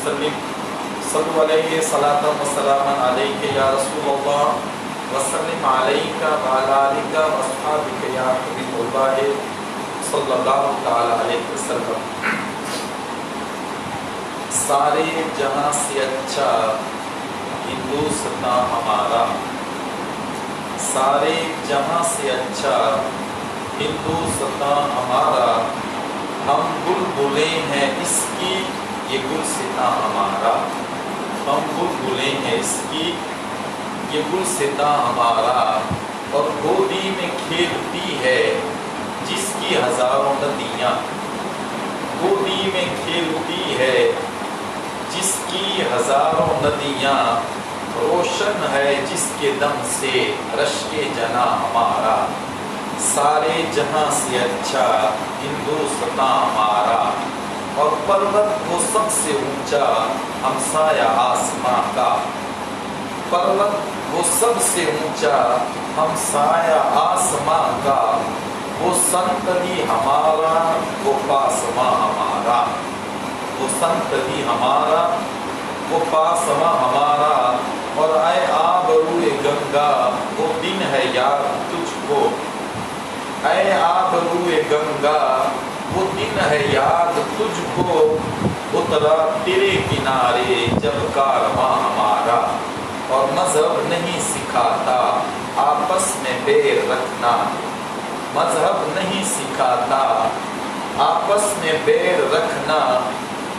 وسلم صلو علیہ صلاۃ و سلام علیک یا رسول اللہ وسلم علیک وعلی آلک واصحابک یا حبیب اللہ صلی اللہ تعالی علیہ وسلم۔ سارے جہاں سے اچھا ہندوستان ہمارا، سارے جہاں سے اچھا ہندوستان ہمارا، ہم بلبلیں ہیں اس کی یہ گلستاں ہمارا، ہم بلبلیں ہیں اس کی یہ گلستاں ہمارا، اور گودی میں کھیلتی ہے جس کی ہزاروں ندیاں، گودی میں کھیلتی ہے جس کی ہزاروں ندیاں، روشن ہے جس کے دم سے رشک جنا ہمارا، سارے جہاں سے اچھا ہندوستان ہمارا، اور پروت وہ سب سے اونچا ہمسایہ آسماں کا، پروت وہ سب سے اونچا ہمسایہ آسماں کا، وہ سنتلی ہمارا وہ پاسماں ہمارا، وہ سنتلی ہمارا وہ پاسماں ہمارا، اور اے آبروئے گنگا وہ دن ہے یاد تجھ کو، اے آبروئے گنگا وہ دن ہے یاد تجھ کو، اترا تیرے کنارے جب کارواں ہمارا، اور مذہب نہیں سکھاتا آپس میں بیر رکھنا، مذہب نہیں سکھاتا آپس میں بیر رکھنا،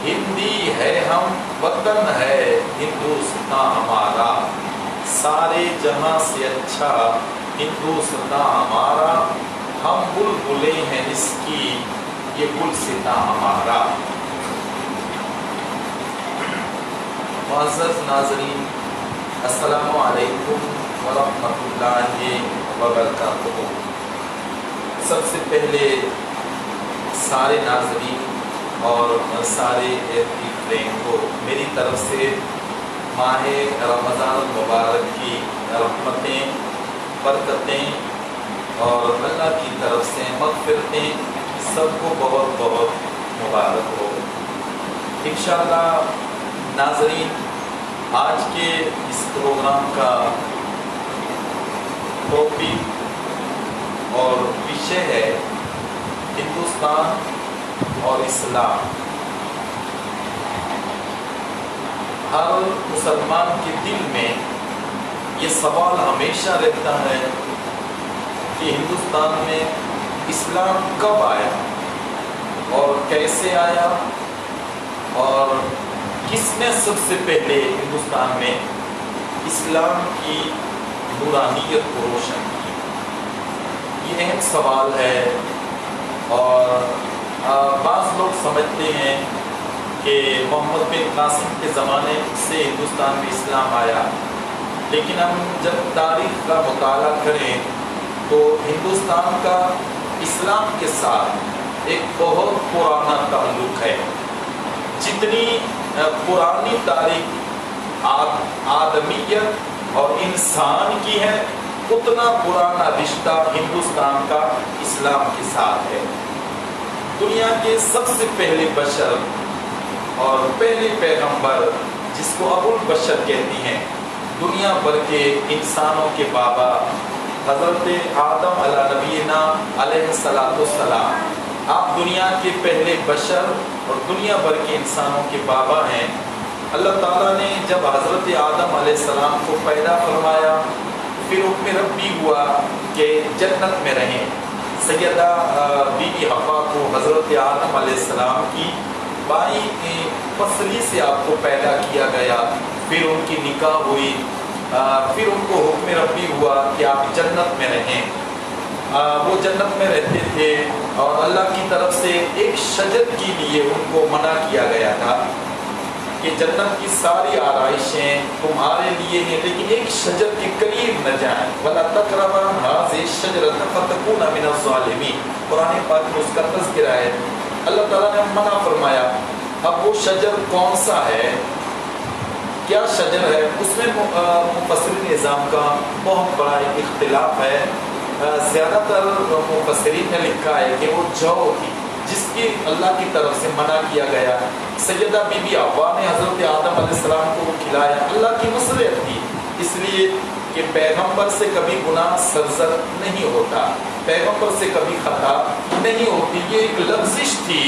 ہندی ہے ہم وطن ہے ہندوستان ہمارا، سارے جہاں سے اچھا ہندوستان ہمارا، ہم بلبلیں ہیں اس کی یہ گلستاں ہمارا۔ معزز ناظرین، السلام علیکم ورحمۃ اللہ وبرکاتہ۔ سب سے پہلے سارے ناظرین اور سارے فرینڈ کو میری طرف سے ماہ رمضان المبارک کی رحمتیں، برکتیں اور اللہ کی طرف سے مغفرتیں سب کو بہت بہت مبارک ہو۔ انشاءاللہ ناظرین، آج کے اس پروگرام کا ٹاپک اور وشے ہے ہندوستان اور اسلام۔ ہر مسلمان کے دل میں یہ سوال ہمیشہ رہتا ہے کہ ہندوستان میں اسلام کب آیا اور کیسے آیا، اور کس نے سب سے پہلے ہندوستان میں اسلام کی نورانیت کو روشن کی۔ یہ اہم سوال ہے، اور بعض لوگ سمجھتے ہیں کہ محمد بن قاسم کے زمانے سے ہندوستان میں اسلام آیا، لیکن ہم جب تاریخ کا مطالعہ کریں تو ہندوستان کا اسلام کے ساتھ ایک بہت پرانا تعلق ہے۔ جتنی پرانی تاریخ آدمیت اور انسان کی ہے، اتنا پرانا رشتہ ہندوستان کا اسلام کے ساتھ ہے۔ دنیا کے سب سے پہلے بشر اور پہلے پیغمبر، جس کو ابو البشر کہتی ہیں، دنیا بھر کے انسانوں کے بابا حضرت آدم علیہ نبینا علیہ السلام، آپ دنیا کے پہلے بشر اور دنیا بھر کے انسانوں کے بابا ہیں۔ اللہ تعالیٰ نے جب حضرت آدم علیہ السلام کو پیدا فرمایا، پھر حکم ربی ہوا کہ جنت میں رہیں۔ سیدہ بی بی حوا کو حضرت آدم علیہ السلام کی بائیں پسلی سے آپ کو پیدا کیا گیا، پھر ان کی نکاح ہوئی، پھر ان کو حکم ربی ہوا کہ آپ جنت میں رہیں۔ وہ جنت میں رہتے تھے، اور اللہ کی طرف سے ایک شجر کے لیے ان کو منع کیا گیا تھا کہ جنت کی ساری آرائشیں تمہارے لیے ہیں، لیکن ایک شجر کے قریب نہ جائیں، وَلَا تَقْرَبَا هَٰذِهِ الشَّجَرَةَ فَتَكُونَا مِنَ الظَّالِمِينَ۔ قرآن پاک میں اس کا تذکرہ ہے۔ اللہ تعالیٰ نے منع فرمایا۔ اب وہ شجر کون سا ہے، کیا شجر ہے، اس میں مفسرین نظام کا بہت بڑا ایک اختلاف ہے۔ زیادہ تر مفسرین نے لکھا ہے کہ وہ جو تھی، جس کی اللہ کی طرف سے منع کیا گیا. سیدہ بی بی حوا نے حضرت آدم علیہ السلام کو وہ کھلایا. اللہ کی مصلحت تھی، اس لیے کہ پیغمبر سے کبھی گناہ سرزد نہیں ہوتا، پیغمبر سے کبھی خطا نہیں ہوتی. یہ ایک لغزش تھی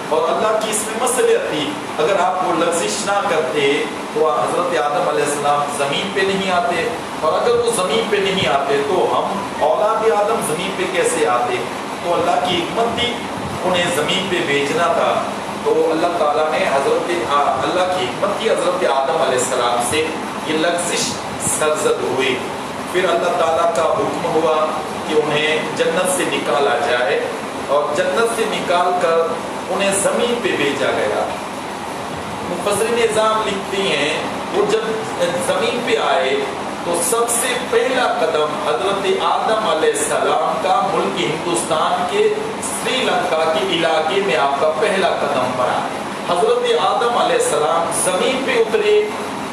اور اللہ کی اس میں مصلحت تھی. اگر آپ وہ لغزش نہ کرتے تو حضرت آدم علیہ السلام زمین پہ نہیں آتے، اور اگر وہ زمین پہ نہیں آتے تو ہم اولاد آدم زمین پہ کیسے آتے؟ تو اللہ کی حکمت تھی انہیں زمین پہ بھیجنا تھا. تو اللہ تعالیٰ نے اللہ کی حکمت کی حضرت آدم علیہ السلام سے یہ لغزش سرزد ہوئی. پھر اللہ تعالیٰ کا حکم ہوا کہ انہیں جنت سے نکالا جائے، اور جنت سے نکال کر انہیں زمین پہ بھیجا گیا. مفسرین نظام لکھتے ہیں وہ جب زمین پہ آئے تو سب سے پہلا قدم حضرت آدم علیہ السلام کا ملک ہندوستان کے سری لنکا کے علاقے میں آپ کا پہلا قدم پڑا. حضرت آدم علیہ السلام زمین پہ اترے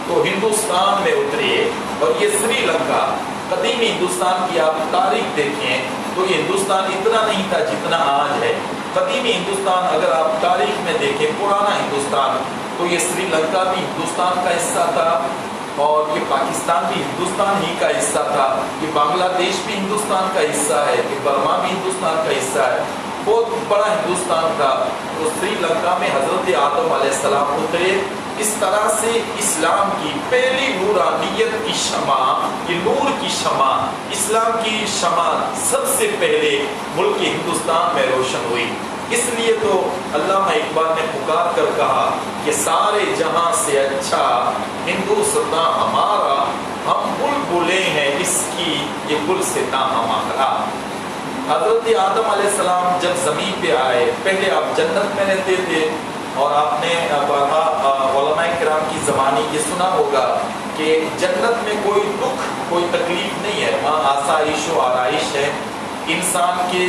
تو ہندوستان میں اترے، اور یہ سری لنکا قدیم ہندوستان کی آپ تاریخ دیکھیں تو یہ ہندوستان اتنا نہیں تھا جتنا آج ہے. قدیمی ہندوستان اگر آپ تاریخ میں دیکھیں، پرانا ہندوستان، تو یہ سری لنکا بھی ہندوستان کا حصہ تھا، اور یہ پاکستان بھی ہندوستان ہی کا حصہ تھا، یہ بنگلہ دیش بھی ہندوستان کا حصہ ہے، یہ برما بھی ہندوستان کا حصہ ہے. بہت بڑا ہندوستان تھا. تو سری لنکا میں حضرت آدم علیہ السلام اترے. اس طرح سے اسلام کی پہلی نورانیت کی شمع، یہ نور کی شمع، اسلام کی شمع سب سے پہلے ملک ہندوستان میں روشن ہوئی. اس لیے تو علامہ اقبال نے پکار کر کہا کہ سارے جہاں سے اچھا ہندوستان ہمارا، ہم بلبلیں ہیں اس کی یہ گلستاں ہمارا. حضرت آدم علیہ السلام جب زمین پہ آئے، پہلے آپ جنت میں رہتے تھے، اور آپ نے علماء کرام کی زبانی یہ سنا ہوگا کہ جنت میں کوئی دکھ، کوئی تکلیف نہیں ہے، وہاں آسائش و آرائش ہے. انسان کے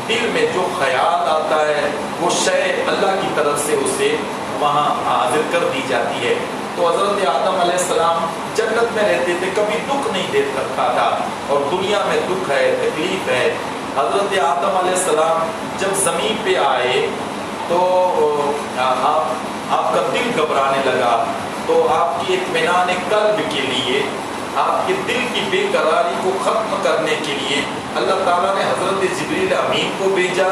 دل میں جو خیال آتا ہے وہ شے اللہ کی طرف سے اسے وہاں حاضر کر دی جاتی ہے. تو حضرت آدم علیہ السلام جنت میں رہتے تھے، کبھی دکھ نہیں دیکھ رکھا تھا، اور دنیا میں دکھ ہے، تکلیف ہے. حضرت آدم علیہ السلام جب زمین پہ آئے تو آپ کا دل گھبرانے لگا. تو آپ کی اطمینان قلب کے لیے، آپ کے دل کی بے قراری کو ختم کرنے کے لیے اللہ تعالیٰ نے حضرت جبریل امین کو بھیجا،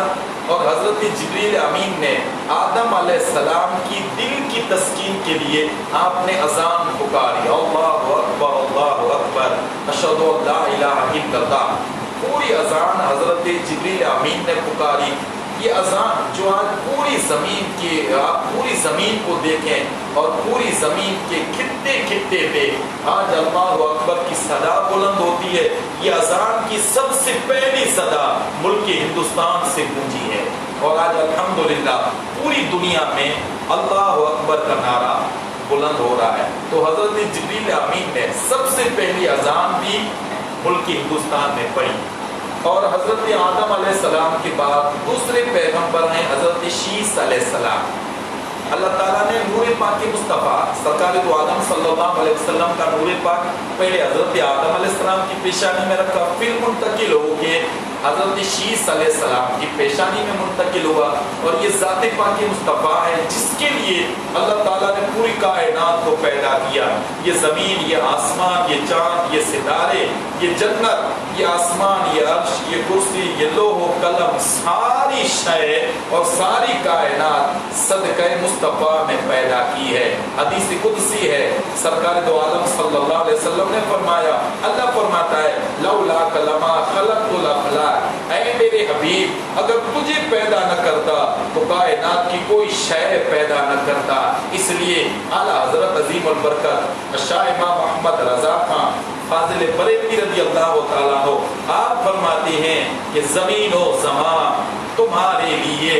اور حضرت جبریل امین نے آدم علیہ السلام کی دل کی تسکین کے لیے آپ نے اذان پکاری، اللہ اکبر اللہ اکبر اشہد ان لا الہ الا اللہ. پوری اذان حضرت جبریل امین نے پکاری. یہ اذان جو آج پوری زمین کی، آپ پوری زمین کو دیکھیں اور پوری زمین کے خطے خطے پہ آج اللہ اکبر کی صدا بلند ہوتی ہے. یہ اذان کی سب سے پہلی صدا ملک ہندوستان سے گونجی ہے، اور آج الحمدللہ پوری دنیا میں اللہ اکبر کا نعرہ بلند ہو رہا ہے. تو حضرت جبریل امین نے سب سے پہلی اذان بھی ملک ہندوستان میں پڑھی. اور حضرت آدم علیہ السلام کے بعد دوسرے پیغمبر ہیں حضرت شیس علیہ السلام. اللہ تعالیٰ نے نور پاک مصطفیٰ سرکار دو عالم صلی اللہ علیہ وسلم کا نور پاک پہلے حضرت آدم علیہ السلام کی پیشانی میں رکھا، پھر منتقل ہو کے حضرت شیس علیہ السلام کی پیشانی میں منتقل ہوا. اور یہ ذات پاک مصطفیٰ ہے جس کے لیے اللہ تعالیٰ نے پوری کائنات کو پیدا کیا. یہ زمین، یہ آسمان، یہ چاند، یہ ستارے، یہ جنت، یہ آسمان، یہ عرش، یہ کرسی، یہ لوح و قلم، ساری شے اور ساری کائنات صدقہ مصطفیٰ میں پیدا کی ہے. حدیث قدسی ہے، سرکار دو عالم صلی اللہ علیہ وسلم نے فرمایا، اللہ فرماتا ہے لولا کلمہ خلقت الافلاک، اے میرے حبیب اگر تجھے پیدا نہ کرتا تو کائنات کی کوئی شے پیدا نہ کرتا. اس لیے اعلیٰ حضرت عظیم البرکت شاہ امام محمد رضا خان فاضل بریلوی رضی اللہ تعالیٰ عنہ آپ فرماتے ہیں کہ زمین و زمان تمہارے لیے،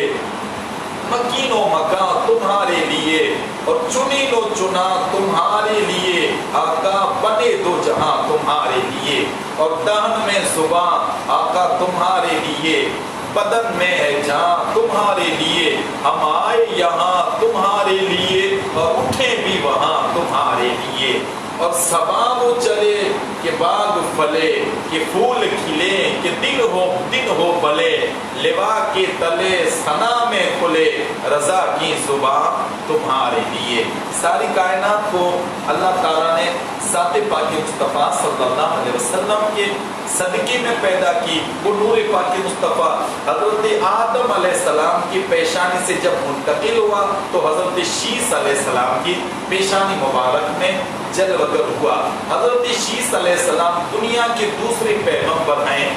مکین و مکان تمہارے لیے، اور چنین و چنا تمہارے لیے، آقا بنے دو جہاں تمہارے لیے، اور دہن میں زبان آقا تمہارے لیے، بدن میں ہے جان تمہارے لیے، ہم آئے یہاں تمہارے لیے اور اٹھے بھی وہاں تمہارے لیے. اور صبا وہ چلے کہ باغ پھلے، کہ پھول کھلے، کہ دن ہو بلے، لوا کے تلے ثنا میں کھلے، رضا کی زبان تمہارے لیے۔ ساری کائنات کو اللہ تعالیٰ نے ذات پاک مصطفیٰ صلی اللہ علیہ وسلم کے صدقے میں پیدا کی۔ وہ نور پاک مصطفیٰ حضرت آدم علیہ السلام کی پیشانی سے جب منتقل ہوا تو حضرت شیس علیہ السلام کی پیشانی مبارک میں جلوگر ہوا۔ حضرت شیس علیہ السلام دنیا کے دوسرے پیغمبر ہیں،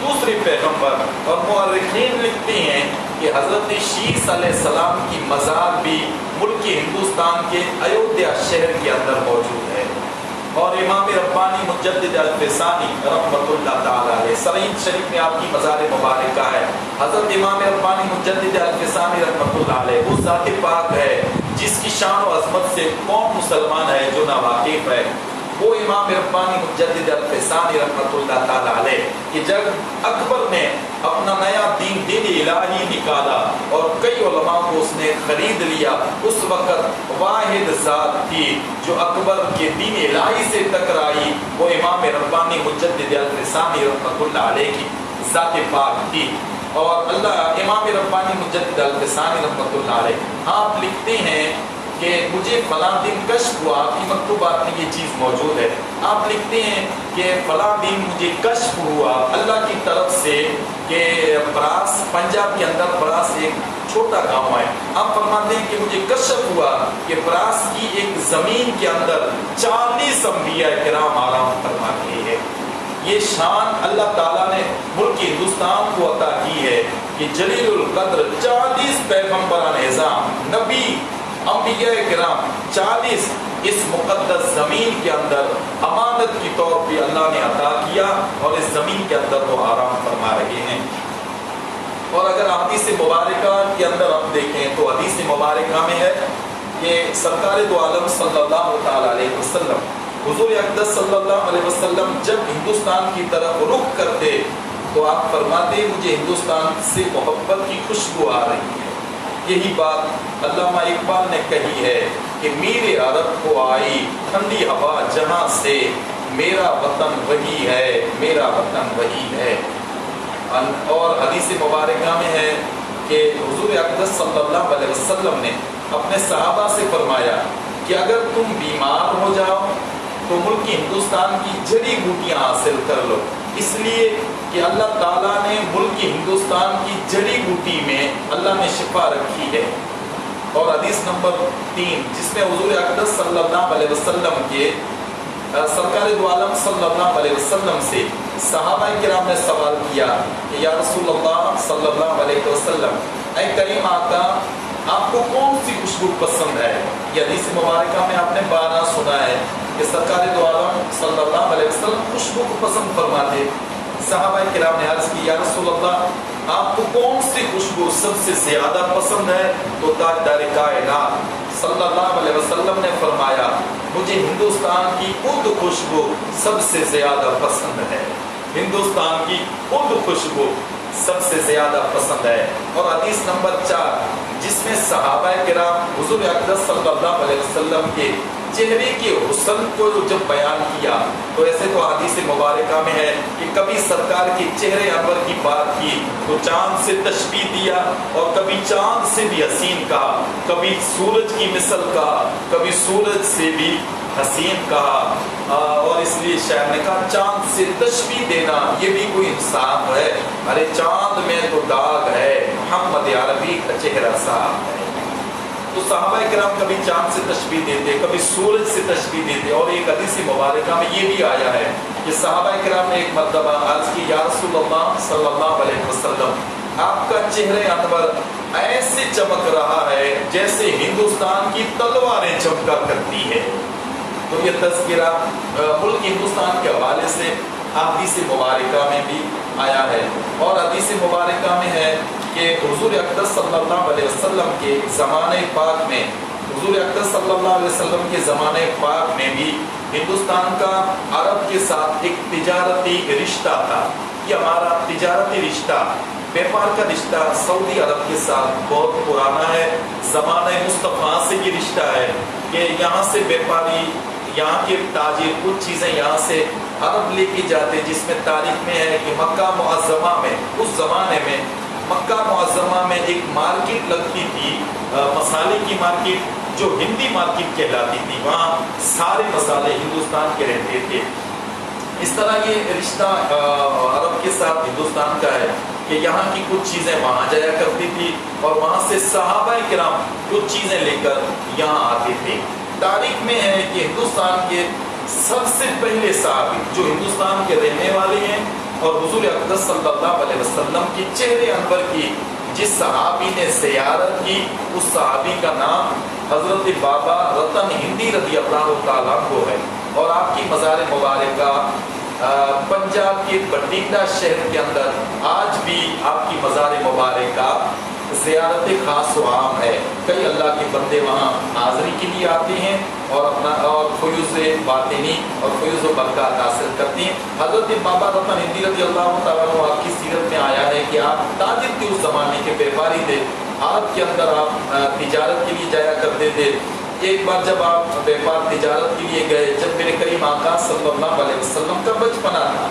دوسرے پیغمبر، اور مورخین لکھتے ہیں کہ حضرت شیس علیہ السلام کی مزار بھی ملک ہندوستان کے ایودھیا شہر کے اندر موجود ہے۔ اور امام ربانی مجدد الفسانی رحمۃ اللہ تعالیٰ علیہ سعید شریف میں آپ کی مزار مبارکہ ہے۔ حضرت امام ربانی مجدد الفسانی رحمۃ اللہ علیہ وہ ذات پاک ہے جس کی شان و عظمت سے کون مسلمان ہے جو ناواقف ہے؟ وہ امام ربانی مجدد الفسانی رحمۃ اللہ تعالیٰ علیہ کہ جب اکبر نے اپنا نیا دین الہی نکالا اور کئی علماء کو اس نے خرید لیا، اس وقت واحد ذات تھی جو اکبر کے دین الہی سے ٹکرائی، وہ امام ربانی مجدد الفسانی رحمۃ اللہ علیہ کی ذات پاک تھی۔ اور اللہ امام ربانی مجدد الفسانی رحمۃ اللہ علیہ آپ لکھتے ہیں کہ مجھے فلاں دن کشف ہوا، آپ کی مکتوبات میں یہ چیز موجود ہے۔ آپ لکھتے ہیں کہ فلاں دن مجھے کشف ہوا اللہ کی طرف سے کہ براس، پنجاب کے اندر براس ایک چھوٹا گاؤں ہے، آپ فرماتے ہیں کہ مجھے کشف ہوا کہ براس کی ایک زمین کے اندر 40 انبیاء کرام آرام فرما رہے ہیں۔ یہ شان اللہ تعالیٰ نے ملک ہندوستان کو عطا کی ہے کہ جلیل القدر 40 پیغمبران اعظام، نبی، انبیاء کرام 40 اس مقدس زمین کے اندر امانت کی طور پہ اللہ نے عطا کیا، اور اس زمین کے اندر وہ آرام فرما رہے ہیں۔ اور اگر حدیث مبارکہ کے اندر ہم دیکھیں تو حدیث مبارکہ میں ہے کہ سرکار دو عالم صلی اللہ تعالیٰ علیہ وسلم، حضور اقدس صلی اللہ علیہ وسلم جب ہندوستان کی طرف رخ کرتے تو آپ فرماتے مجھے ہندوستان سے محبت کی خوشبو آ رہی ہے۔ یہی بات علامہ اقبال نے کہی ہے کہ میرے عرب کو آئی ٹھنڈی ہوا جہاں سے، میرا وطن وہی ہے، میرا وطن وہی ہے۔ اور حدیث مبارکہ میں ہے کہ حضور اقدس صلی اللہ علیہ وسلم نے اپنے صحابہ سے فرمایا کہ اگر تم بیمار ہو جاؤ تو ملک ہندوستان کی جڑی بوٹیاں حاصل کر لو، اس لیے کہ اللہ تعالیٰ نے ملک ہندوستان کی جڑی بوٹی میں اللہ نے شفا رکھی ہے۔ اور حدیث نمبر 3 جس میں حضور اقدس صلی اللہ علیہ وسلم کے سرکار دو عالم صلی اللہ علیہ وسلم سے صحابہ کرام نے سوال کیا کہ یا رسول اللہ صلی اللہ علیہ وسلم، اے کریم آقا آپ کو کون سی خوشبو پسند ہے؟ یہ حدیث مبارکہ میں آپ نے 12 سنا ہے کہ سرکار دو عالم صلی اللہ علیہ وسلم خوشبو کو پسند فرماتے۔ صحابہ کرام نے عرض کی یا رسول اللہ آپ کو کون سی خوشبو سب سے زیادہ پسند ہے؟ تو تاجدار کائنات صلی اللہ علیہ وسلم نے فرمایا مجھے ہندوستان کی خود خوشبو سب سے زیادہ پسند ہے، ہندوستان کی خود خوشبو سب سے زیادہ پسند ہے۔ اور حدیث نمبر 4 جس میں صحابہ کرام حضور اقدس صلی اللہ علیہ وسلم کے چہرے کے حسن کو جب بیان کیا تو ایسے تو حدیث مبارکہ میں ہے کہ کبھی سرکار کے چہرے انور کی بات کی تو چاند سے تشبیہ دیا، اور کبھی چاند سے بھی حسین کہا، کبھی سورج کی مثل کہا، کبھی سورج سے بھی حسین کہا۔ اور اس لیے شاعر نے کہا چاند سے تشبیہ دینا یہ بھی کوئی انصاف ہے؟ ارے چاند میں تو داغ ہے، محمد عربی کا چہرہ صاف ہے۔ تو صحابہ کرام کبھی چاند سے تشبیہ دیتے، کبھی سورج سے تشبیہ دیتے۔ اور ایک حدیث مبارکہ میں یہ بھی آیا ہے کہ صحابہ کرام نے ایک مرتبہ عرض کی یا رسول اللہ صلی اللہ علیہ وسلم آپ کا چہرہ انور ایسے چمک رہا ہے جیسے ہندوستان کی تلواریں چمکا کرتی ہے۔ تو یہ تذکرہ ملک ہندوستان کے حوالے سے حدیث مبارکہ میں بھی آیا ہے۔ اور حدیث مبارکہ میں ہے کہ حضور اقدس صلی اللہ علیہ وسلم کے زمانے پاک میں، حضور اقدس صلی اللہ علیہ وسلم کے زمانے پاک میں بھی ہندوستان کا عرب کے ساتھ ایک تجارتی رشتہ تھا۔ یہ ہمارا تجارتی رشتہ، بیپار کا رشتہ سعودی عرب کے ساتھ بہت پرانا ہے۔ زمانہ مصطفیٰ سے یہ رشتہ ہے کہ یہاں سے بیپاری یہاں کے تاجر کچھ چیزیں یہاں سے عرب لے کے جاتے، جس میں تاریخ میں ہے کہ مکہ معظمہ میں اس زمانے میں مکہ معظمہ میں ایک مارکیٹ لگتی تھی، مسالے کی مارکیٹ جو ہندی مارکیٹ کہلاتی تھی، وہاں سارے مسالے ہندوستان کے رہتے تھے۔ اس طرح یہ رشتہ عرب کے ساتھ ہندوستان کا ہے کہ یہاں کی کچھ چیزیں وہاں جایا کرتی تھی اور وہاں سے صحابہ کرام کچھ چیزیں لے کر یہاں آتے تھے۔ تاریخ میں ہے کہ ہندوستان کے سب سے پہلے صحابی جو ہندوستان کے رہنے والے ہیں اور حضور اقدس صلی اللہ علیہ وسلم کی چہرے انور کی جس صحابی نے زیارت کی، اس صحابی کا نام حضرت بابا رتن ہندی رضی اللہ تعالیٰ عنہ ہے، اور آپ کی مزار مبارکہ پنجاب کے بٹینڈا شہر کے اندر آج بھی آپ کی مزار مبارکہ زیارت خاص و عام ہے۔ کئی اللہ کے بندے وہاں حاضری کے لیے آتے ہیں اور فیوز باطنی اور فیوز و برکات حاصل کرتے ہیں۔ حضرت بابا رتن ہندی رضی اللہ تعالیٰ عنہ آپ کی سیرت میں آیا ہے کہ آپ تاجر کے اس زمانے کے بیپاری تھے، عرب کے اندر آپ تجارت کے لیے جایا کرتے تھے۔ ایک بار جب آپ بیپار تجارت کے لیے گئے، جب میرے کریم آقا صلی اللہ علیہ وسلم کا بچپنا تھا،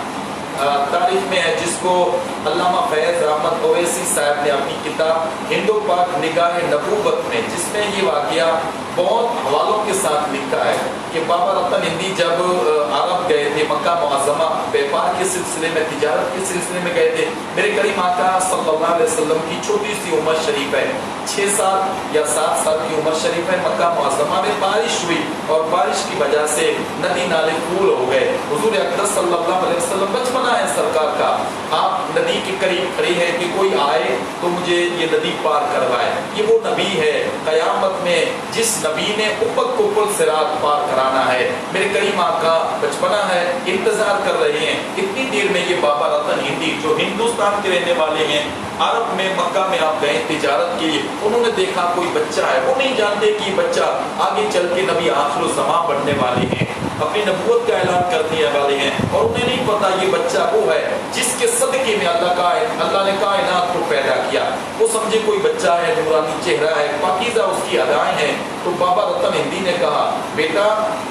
تاریخ میں ہے جس کو علامہ فیض احمد اویسی صاحب نے اپنی کتاب ہندو پاک نگاہ نبوت میں، جس میں یہ واقعہ بہت حوالوں کے ساتھ لکھا ہے کہ بابا رتن ہندی جب عرب گئے تھے، مکہ معظمہ بیپار کے سلسلے میں، تجارت کے سلسلے میں گئے تھے، میرے کریم آقا صلی اللہ علیہ وسلم کی چھوٹی سی عمر شریف ہے، 6 سال یا 7 سال کی عمر شریف ہے۔ مکہ معظمہ میں بارش ہوئی اور بارش کی وجہ سے ندی نالے پھول ہو گئے۔ حضور اقدس صلی اللہ علیہ وسلم بچپنا ہے سرکار کا، آپ ندی کے قریب کھڑی ہے کہ کوئی آئے تو مجھے یہ ندی پار کروائے۔ یہ وہ نبی ہے قیامت میں جس نبی نے اوپر کو پل صراط پار کرانا ہے۔ میرے کریم آقا بچپنا ہے، انتظار کر رہے ہیں۔ اتنی دیر میں یہ بابا رتن ہندی جو ہندوستان کے رہنے والے ہیں، عرب میں مکہ میں آپ گئے تجارت کے لیے، انہوں نے دیکھا کوئی بچہ ہے، وہ نہیں جانتے کہ بچہ آگے چل کے نبی آخر الزمان بننے والے ہیں، اپنی نبوت کا اعلان کرنے والے ہیں، اور انہیں نہیں پتا یہ بچہ وہ ہے جس کے صدقے میں اللہ نے کائنات کو پیدا کیا۔ وہ سمجھے کوئی بچہ ہے، نورانی چہرہ ہے، پاکیزہ اس کی ادائیں ہیں۔ تو بابا رتن ہندی نے کہا، بیٹا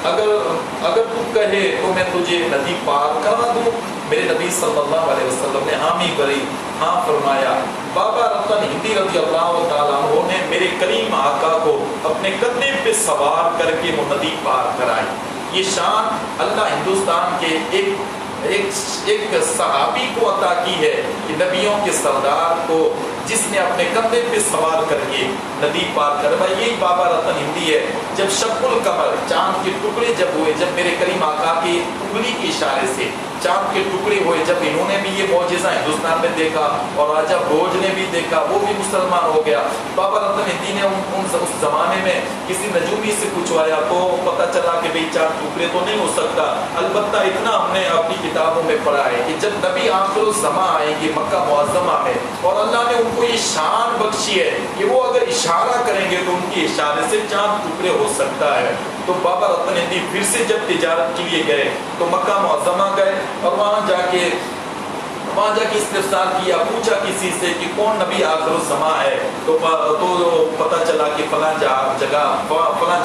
اگر تو کہے تو میں تجھے ندی پار کرا دوں۔ میرے نبی صلی اللہ علیہ وسلم نے حامی بھری، ہاں فرمایا۔ بابا رتن ہندی رضی اللہ تعالیٰ عنہ نے میرے کریم آقا کو اپنے کندھے پہ سوار کر کے وہ ندی پار کرائی۔ یہ شان اللہ ہندوستان کے ایک صحابی کو عطا کی ہے کہ نبیوں کے سردار کو جس نے اپنے کندھے پہ سوار کر کے ندی پار کروائی، یہی بابا رتن ہندی ہے۔ جب شق القمر، چاند کے ٹکڑے جب ہوئے، جب میرے کریم آقا کی انگلی کے اشارے سے چاند کے ٹکڑے ہوئے، جب انہوں نے بھی یہ معجزہ ہندوستان میں دیکھا اور راجہ بھوج نے بھی دیکھا، وہ بھی مسلمان ہو گیا۔ بابا رتن ہندی نے اس زمانے میں کسی نجومی سے پوچھوایا تو پتہ چلا کہ بھئی چاند ٹکڑے تو نہیں ہو سکتا، البتہ اتنا ہم نے اپنی کتابوں میں پڑھا ہے کہ جب نبی آخر الزمان آئیں گے مکہ معظمہ میں، اور اللہ نے ان کو یہ شان بخشی ہے کہ وہ اگر اشارہ کریں گے تو ان کے اشارے سے چاند ٹکڑے ہو سکتا ہے۔ تو بابا رتن ہندی پھر سے جب تجارت کے لیے گئے تو مکہ معظمہ گئے اور وہاں جا کے استفسار کیا، پوچھا کسی سے کہ کون نبی آخر الزمان ہے، تو پتہ چلا کہ فلاں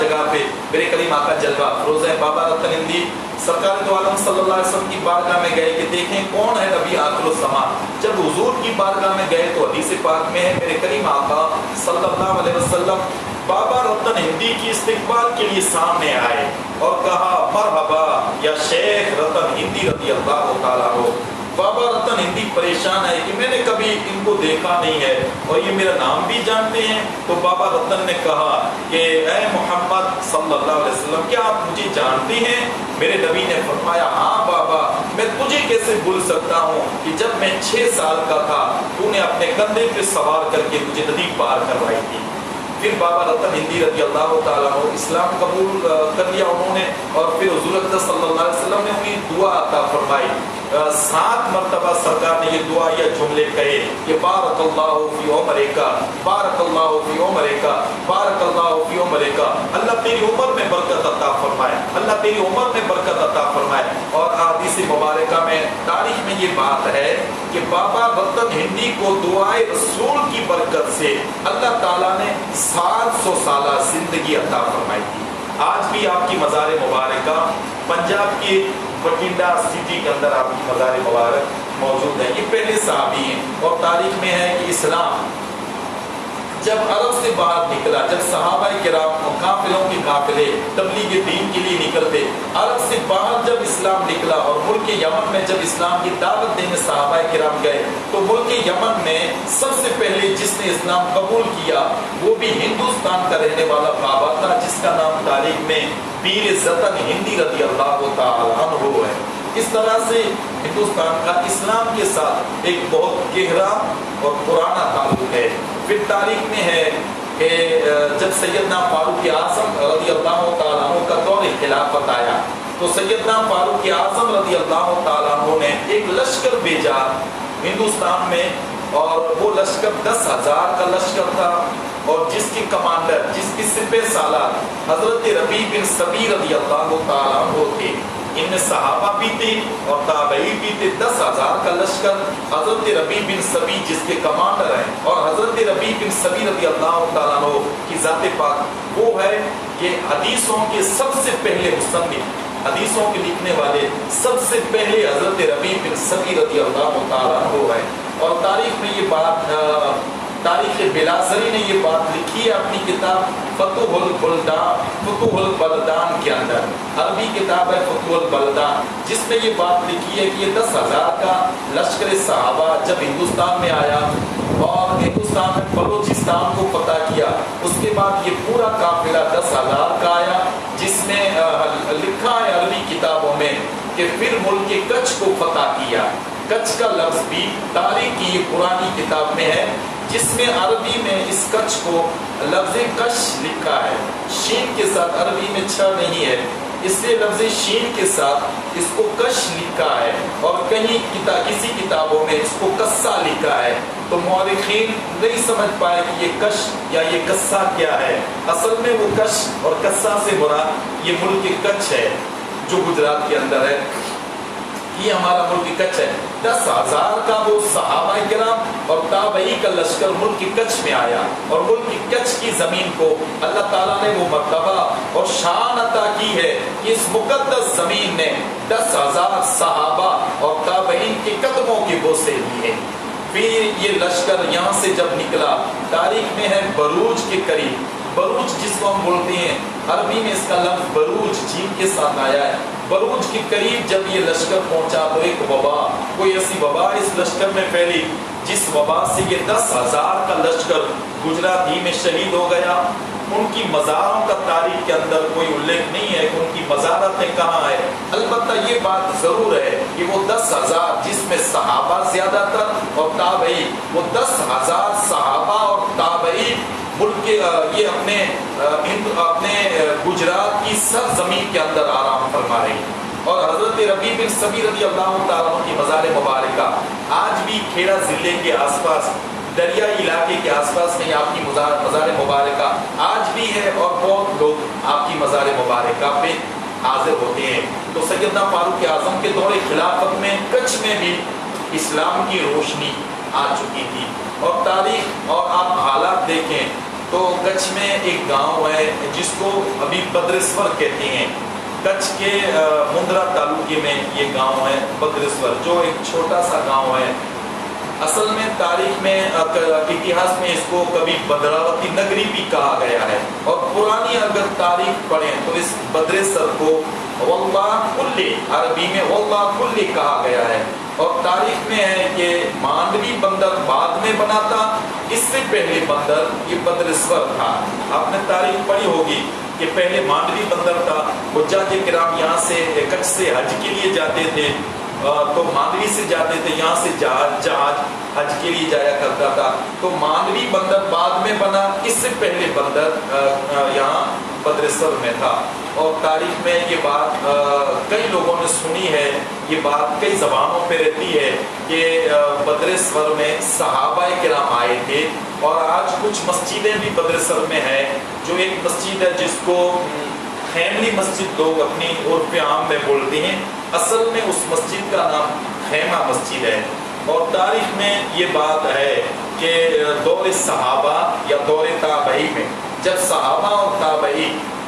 جگہ پہ میرے کریم آقا جلوہ افروز ہے۔ بابا رتن ہندی سرکار دو عالم صلی اللہ علیہ وسلم کی بارگاہ میں گئے کہ دیکھیں کون ہے نبی آخر الزمان۔ جب حضور کی بارگاہ میں گئے تو حدیث پاک میں ہے میرے کریم آقا صلی اللہ علیہ وسلم بابا رتن ہندی کی استقبال کے لیے سامنے آئے اور کہا، مرحبا یا شیخ رتن ہندی رضی اللہ تعالیٰ عنہ۔ بابا رتن ہندی پریشان ہے کہ میں نے کبھی ان کو دیکھا نہیں ہے اور یہ میرا نام بھی جانتے ہیں۔ تو بابا رتن نے کہا کہ اے محمد صلی اللہ علیہ وسلم، کیا آپ مجھے جانتے ہیں؟ میرے نبی نے فرمایا، ہاں بابا، میں تجھے کیسے بھول سکتا ہوں کہ جب میں 6 سال کا تھا تو نے اپنے کندھے پہ سوار کر کے مجھے ندی پار کروائی تھی۔ پھر بابا رتن ہندی رضی اللہ تعالیٰ عنہ اسلام قبول کر لیا انہوں نے، اور پھر حضور اقدس صلی اللہ علیہ وسلم نے انہیں دعا عطا فرمائی۔ 7 مرتبہ سرکار نے یہ دعا یا جملے کہے کہ بارک اللہ فی عمرکا، بارک اللہ فی عمرکا، بارک اللہ فی عمرکا، اللہ تیری عمر میں برکت عطا فرمائے، اللہ تیری عمر میں برکت عطا فرمائے۔ اور حدیث مبارکہ میں تاریخ میں یہ بات ہے کہ بابا رتن ہندی کو دعائے رسول کی برکت سے اللہ تعالیٰ نے 700 سالہ زندگی عطا فرمائی تھی۔ آج بھی آپ کی مزار مبارکہ پنجاب کے بٹھنڈا سٹی کے اندر آپ کی مزار مبارک موجود ہے۔ یہ پہلے صحابی ہیں، اور تاریخ میں ہے کہ اسلام جب عرب سے باہر نکلا، جب صحابہ کرام قافلوں کے قافلے تبلیغ دین کے لیے نکلتے، عرب سے باہر جب اسلام نکلا اور ملک یمن میں جب اسلام کی دعوت دینے صحابہ کرام گئے، تو ملک یمن میں سب سے پہلے جس نے اسلام قبول کیا وہ بھی ہندوستان کا رہنے والا بابا تھا، جس کا نام تاریخ میں پیر زطن ہندی رضی اللہ تعالی عنہ ہے۔ اس طرح سے ہندوستان کا اسلام کے ساتھ ایک بہت گہرا اور پرانا تعلق ہے۔ پھر تاریخ میں ہے کہ جب سیدنا فاروق اعظم رضی اللہ تعالیٰ عنہ کا دور خلافت آیا، تو سیدنا فاروق اعظم رضی اللہ تعالیٰ عنہ نے ایک لشکر بھیجا ہندوستان میں، اور وہ لشکر 10,000 کا لشکر تھا، اور جس کے کمانڈر، جس کی سپہ سالار حضرت ربیع بن سبی رضی اللہ تعالیٰ عنہ تھے۔ ان میں صحابہ بھی تھے اور تابعی بھی تھے۔ 10,000 کا لشکر، حضرت ربیع بن سبی جس کے کمانڈر ہیں، اور حضرت ربیع بن سبی رضی اللہ تعالیٰ عنہ کی ذات پاک وہ ہے کہ حدیثوں کے سب سے پہلے مصنف، حدیثوں کے لکھنے والے سب سے پہلے حضرت ربیع بن سبی رضی اللہ تعالیٰ عنہ ہے۔ اور تاریخ میں یہ بات، تاریخ بلازری نے یہ بات لکھی ہے اپنی کتاب فتح البلدان کے اندر، عربی کتاب ہے فتح البلدان، جس میں یہ بات لکھی ہے کہ یہ 10,000 کا لشکر صحابہ جب ہندوستان میں آیا اور ہندوستان میں بلوچستان کو فتح کیا، اس کے بعد یہ پورا قافلہ 10,000 کا آیا، جس میں لکھا ہے عربی کتابوں میں کہ پھر ملک کے کچھ کو فتح کیا۔ کچھ کا لفظ بھی تاریخ کی یہ پرانی کتاب میں ہے، جس میں عربی میں اس کچھ کو لفظ کش لکھا ہے، شین کے ساتھ، عربی میں چھ نہیں ہے، اس لیے لفظ شین کے ساتھ اس کو کش لکھا ہے، اور کہیں کسی کتابوں میں اس کو قصہ لکھا ہے۔ تو مورخین نہیں سمجھ پائے کہ یہ کش یا یہ قصہ کیا ہے۔ اصل میں وہ کش اور قصہ سے مراد یہ ملک کچھ ہے جو گجرات کے اندر ہے، یہ ہمارا ملک کچھ ہے۔ 10,000 کا وہ صحابہ کرام اور تابعی کا لشکر ملک کچھ میں آیا، اور ملک کچھ کی زمین کو اللہ تعالیٰ نے وہ مرتبہ اور شان عطا کی ہے کہ اس مقدس زمین نے 10,000 صحابہ اور تابعین کے قدموں کے بوسے لیے۔ پھر یہ لشکر یہاں سے جب نکلا، تاریخ میں ہے بروج کے قریب، بروج جس کو ہم بولتے ہیں عربی میں اس کا لفظ بروج جیم کے ساتھ آیا ہے، بروج کے قریب جب یہ لشکر پہنچا تو ایک وبا، کوئی ایسی وبا اس لشکر میں پھیلی جس وبا سے یہ 10,000 کا لشکر گجرات ہی میں شہید ہو گیا۔ ان کی مزاروں کا تاریخ کے اندر کوئی الیکھ نہیں ہے کہ ان کی مزارتیں کہاں ہے، البتہ یہ بات ضرور ہے کہ وہ 10,000 جس میں صحابہ زیادہ تر اور تابعی، وہ 10,000 صحابہ اور تابعی ملک یہ اپنے گجرات کی سرزمین کے اندر آرام فرما رہی ہیں۔ اور حضرت ربیع بن سبی رضی اللہ تعالیٰ عنہ کی مزار مبارکہ آج بھی کھیڑا ضلع کے آس پاس، دریائی علاقے کے آس پاس میں آپ کی مزار مبارکہ آج بھی ہے، اور بہت لوگ آپ کی مزار مبارکہ پہ حاضر ہوتے ہیں۔ تو سیدنا فاروق اعظم کے دور خلافت میں کچھ میں بھی اسلام کی روشنی آ چکی تھی، اور تاریخ اور آپ حالات دیکھیں تو کچھ میں ایک گاؤں ہے جس کو ابھی بدرسور کہتے ہیں، کچھ کے مندرا تعلقے میں یہ گاؤں ہے بدرسور، جو ایک چھوٹا سا گاؤں ہے۔ اصل میں تاریخ میں اتہاس میں اس کو کبھی بدراوتی نگری بھی کہا گیا ہے، اور پرانی اگر تاریخ پڑھیں تو اس بدرسور کو واللہ کلی، عربی میں واللہ کلی کہا گیا ہے۔ اور تاریخ میں ہے کہ مانڈوی بندر بعد میں بنا تھا، اس سے پہلے بندر یہ بدرسور تھا۔ آپ نے تاریخ پڑھی ہوگی کہ پہلے مانڈوی بندر تھا، حجاج کرام یہاں سے کچھ سے حج کے لیے جاتے تھے تو مانڈوی سے جاتے تھے، یہاں سے جہاز حج کے لیے جایا کرتا تھا، تو مانڈوی بندر بعد میں بنا، اس سے پہلے بندر یہاں بدرسور میں تھا۔ اور تاریخ میں یہ بات کئی لوگوں نے سنی ہے، یہ بات کئی زبانوں پہ رہتی ہے کہ بدرسور میں صحابہ کرام آئے تھے، اور آج کچھ مسجدیں بھی بدرسور میں ہیں، جو ایک مسجد ہے جس کو خیملی مسجد لوگ اپنی عرف عام میں بولتے ہیں، اصل میں اس مسجد کا نام خیمہ مسجد ہے۔ اور تاریخ میں یہ بات ہے کہ دور صحابہ یا دور تابعی میں جب صحابہ اور تابعی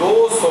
200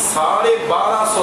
1250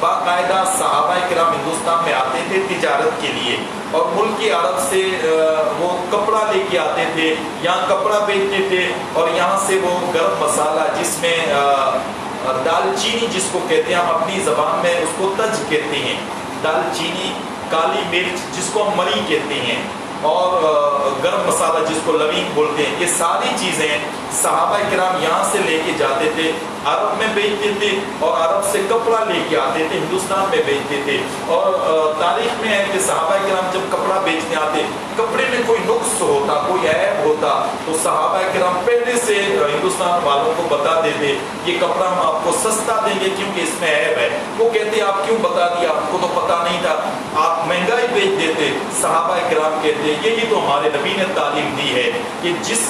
باقاعدہ صحابہ کرام ہندوستان میں آتے تھے تجارت کے لیے، اور ملک عرب سے وہ کپڑا لے کے آتے تھے، یہاں کپڑا بیچتے تھے، اور یہاں سے وہ گرم مسالہ جس میں دال چینی جس کو کہتے ہیں، ہم اپنی زبان میں اس کو تج کہتے ہیں، دال چینی، کالی مرچ جس کو ہم مری کہتے ہیں، اور گرم مسالہ جس کو لونگ بولتے ہیں، یہ ساری چیزیں صحابہ کرام یہاں سے لے کے جاتے تھے، عرب میں بیچتے تھے، اور عرب سے کپڑا لے کے آتے تھے، ہندوستان میں بیچتے تھے۔ اور تاریخ میں ہے کہ صحابہ کرام جب کپڑا بیچنے آتے، کپڑے میں کوئی نقص ہوتا، کوئی عیب ہوتا، تو صحابہ کرام پہلے سے ہندوستان والوں کو بتا دیتے یہ کپڑا ہم آپ کو سستا دیں گے کیونکہ اس میں عیب ہے۔ وہ کہتے آپ کیوں بتا دیا، آپ کو تو پتا نہیں تھا، آپ مہنگائی بیچ دیتے۔ صحابہ کرام کہتے یہی تو ہمارے نبی نے تعلیم دی ہے کہ جس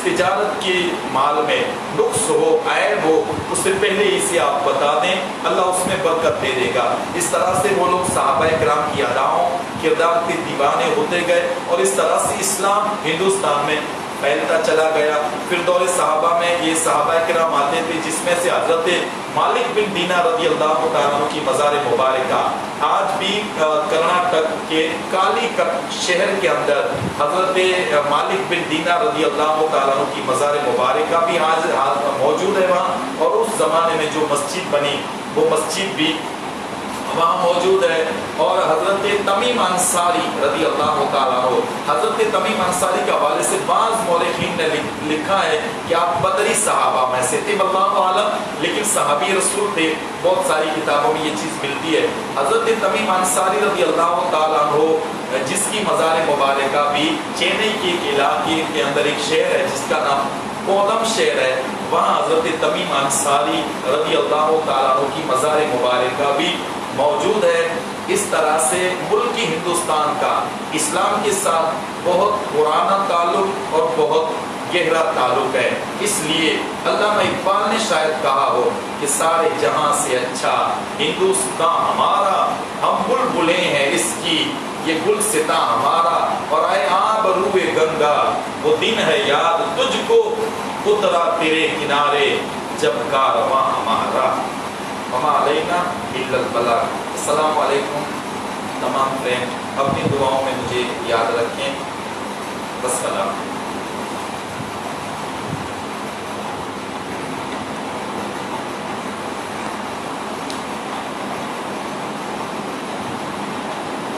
تجارت کے مال میں نقص ہو، عیب ہو، اس سے پہلے اسے آپ بتا دیں، اللہ اس میں برکت دے دے گا۔ اس طرح سے وہ لوگ صحابہ کرام کی اداؤں کردار کے دیوانے ہوتے گئے، اور اس طرح سے اسلام ہندوستان میں پھیلتا چلا گیا۔ پھر دور صحابہ میں یہ صحابہ کرام آتے تھے، جس میں سے حضرت مالک بن دینار رضی اللہ تعالیٰ عنہ کی مزار مبارکہ آج بھی کرناٹک کے کالی کٹ شہر کے اندر حضرت مالک بن دینار رضی اللہ تعالیٰ عنہ کی مزار مبارکہ بھی آج موجود ہے وہاں، اور اس زمانے میں جو مسجد بنی وہ مسجد بھی وہاں موجود ہے۔ اور حضرت تمیم انصاری رضی اللہ تعالیٰ عنہ، حضرت تمیم انصاری کے حوالے سے بعض مورخین نے لکھا ہے کہ آپ بدری صحابہ میں سے تھے، واللہ عالم، لیکن صحابی رسول تھے۔ بہت ساری کتابوں میں یہ چیز ملتی ہے۔ حضرت تمیم انصاری رضی اللہ تعالیٰ عنہ، جس کی مزار مبارکہ بھی چینئی کے علاقے کے اندر ایک شہر ہے جس کا نام کولم شہر ہے، وہاں حضرت تمیم انصاری رضی اللہ تعالیٰ عنہ کی مزار مبارکہ بھی موجود ہے۔ اس طرح سے ملک ہندوستان کا اسلام کے ساتھ بہت پرانا تعلق اور بہت گہرا تعلق ہے۔ اس لیے علامہ اقبال نے شاید کہا ہو کہ سارے جہاں سے اچھا ہندوستان ہمارا، ہم بلبلیں ہیں اس کی، یہ گلستاں ہمارا، اور اے آب روئے گنگا وہ دن ہے یاد تجھ کو، اترا تیرے کنارے جب کارواں ہمارا، وما علینا الا البلاغ۔ السلام علیکم تمام فرینڈ، اپنی دعاؤں میں مجھے یاد رکھیں۔ والسلام۔